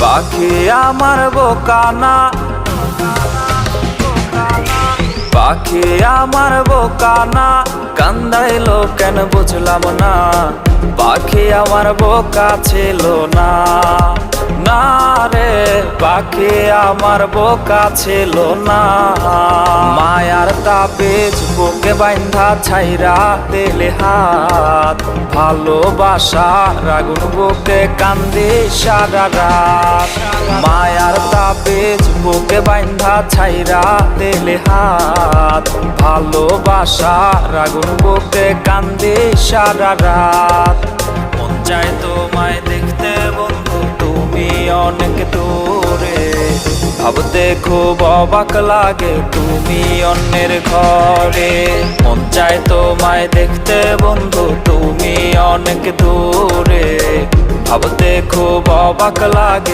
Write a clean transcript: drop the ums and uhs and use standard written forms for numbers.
পাখি আমার বোকানা, পাখি আমার বোকানা, কান্দাইলো কেন বুঝলাম না। পাখি আমার বোকা ছিল না, না রে পাখি আমার বোকা ছিল না। মায়ার তাবিজ বুকে বাইন্ধা ছাইরা দিলে হাত, ভালোবাসার আগুন বুকে কান্দি সারা রাত। মায়ার তাবিজ বুকে বাইন্ধা ছাইরা দিলে হাত, ভালোবাসার আগুন বুকে কান্দি সারা রাত। মন চায় তোমায় দেখতে বন্ধু তুমি অনেক দূরে, ভাবতে খুব অবাক লাগে তুমি অন্যের ঘরে। মন চায় তোমায় দেখতে বন্ধু তুমি অনেক দূরে, ভাবতে খুব অবাক লাগে।